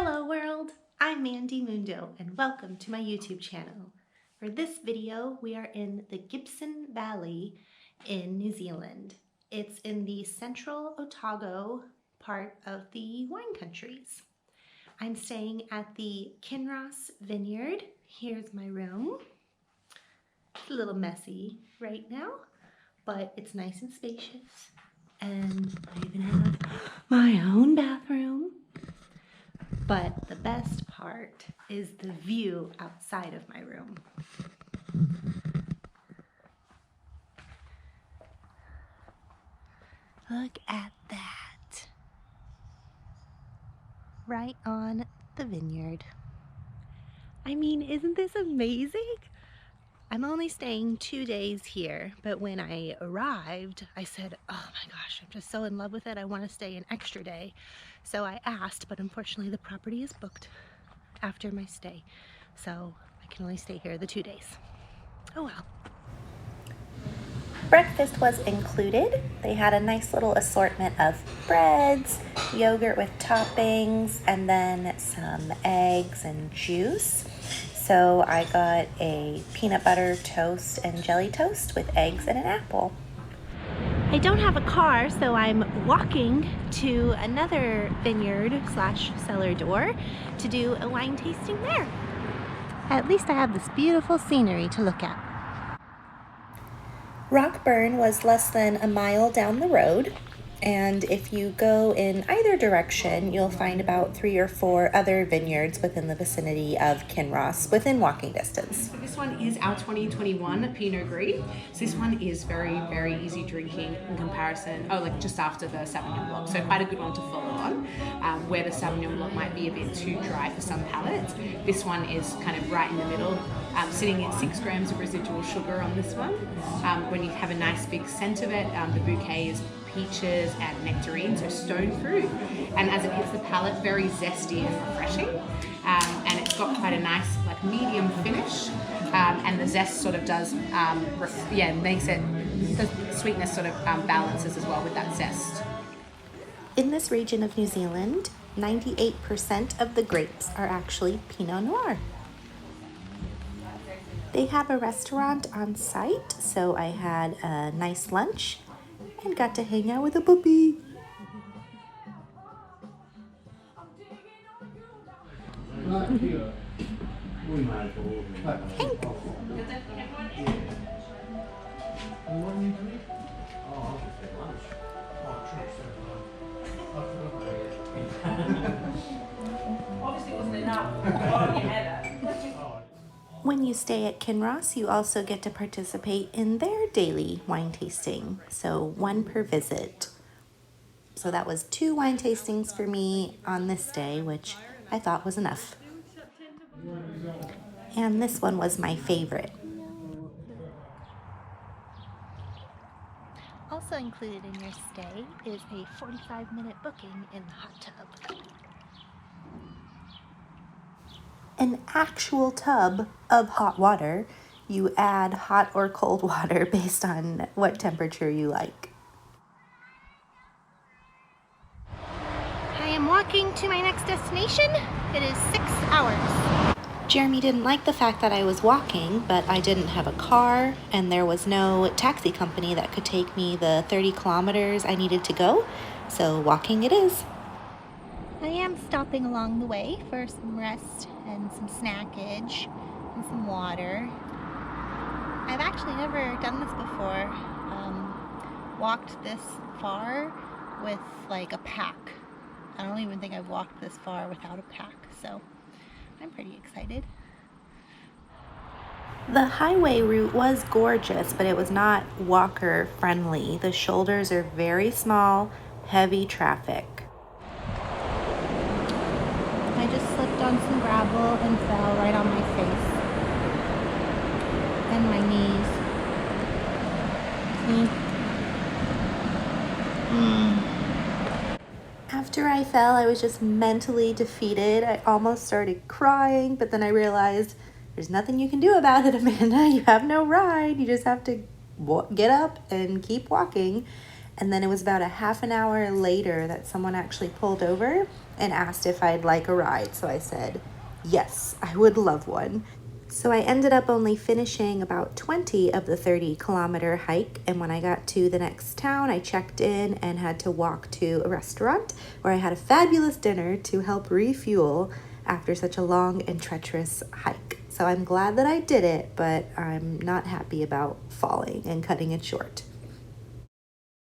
Hello world, I'm Mandy Mundo and welcome to my YouTube channel. For this video, we are in the Gibbston Valley in New Zealand. It's in the central Otago part of the wine countries. I'm staying at the Kinross Vineyard. Here's my room. It's a little messy right now, but it's nice and spacious. And I even have my own bathroom. But the best part is the view outside of my room. Look at that. Right on the vineyard. I mean, isn't this amazing? I'm only staying 2 days here, but when I arrived, I said, oh my gosh, I'm just so in love with it. I want to stay an extra day. So I asked, but unfortunately the property is booked after my stay. So I can only stay here the 2 days. Oh well. Breakfast was included. They had a nice little assortment of breads, yogurt with toppings, and then some eggs and juice. So I got a peanut butter toast and jelly toast with eggs and an apple. I don't have a car, so I'm walking to another vineyard / cellar door to do a wine tasting there. At least I have this beautiful scenery to look at. Rockburn was less than a mile down the road, and if you go in either direction, you'll find about 3 or 4 other vineyards within the vicinity of Kinross, within walking distance. So this one is our 2021 Pinot Gris. So this one is very, very easy drinking in comparison, like just after the Sauvignon Blanc. So quite a good one to follow on, where the Sauvignon Blanc might be a bit too dry for some palates. This one is kind of right in the middle, sitting at 6 grams of residual sugar on this one. When you have a nice big scent of it, the bouquet is peaches and nectarine, so stone fruit, and as it hits the palate, very zesty and refreshing, and it's got quite a nice like medium finish, and the zest sort of does makes it, the sweetness sort of balances as well with that zest. In this region of New Zealand, 98% of the grapes are actually Pinot Noir. They have a restaurant on site, so I had a nice lunch and got to hang out with a puppy. When you stay at Kinross, you also get to participate in their daily wine tasting, so 1 per visit. So that was 2 wine tastings for me on this day, which I thought was enough. And this one was my favorite. Also included in your stay is a 45-minute booking in the hot tub. An actual tub of hot water. You add hot or cold water based on what temperature you like. I am walking to my next destination. It is 6 hours. Jeremy didn't like the fact that I was walking, but I didn't have a car and there was no taxi company that could take me the 30 kilometers I needed to go, so walking it is. I am stopping along the way for some rest and some snackage and some water. I've actually never done this before, walked this far with like a pack. I don't even think I've walked this far without a pack, so I'm pretty excited. The highway route was gorgeous, but it was not walker friendly. The shoulders are very small, heavy traffic. I just slipped on some gravel and fell right on my face and my knees. After I fell, I was just mentally defeated. I almost started crying, but then I realized there's nothing you can do about it, Amanda. You have no ride. You just have to get up and keep walking. And then it was about a half an hour later that someone actually pulled over and asked if I'd like a ride. So I said, yes, I would love one. So I ended up only finishing about 20 of the 30-kilometer hike, and when I got to the next town, I checked in and had to walk to a restaurant where I had a fabulous dinner to help refuel after such a long and treacherous hike. So I'm glad that I did it, but I'm not happy about falling and cutting it short.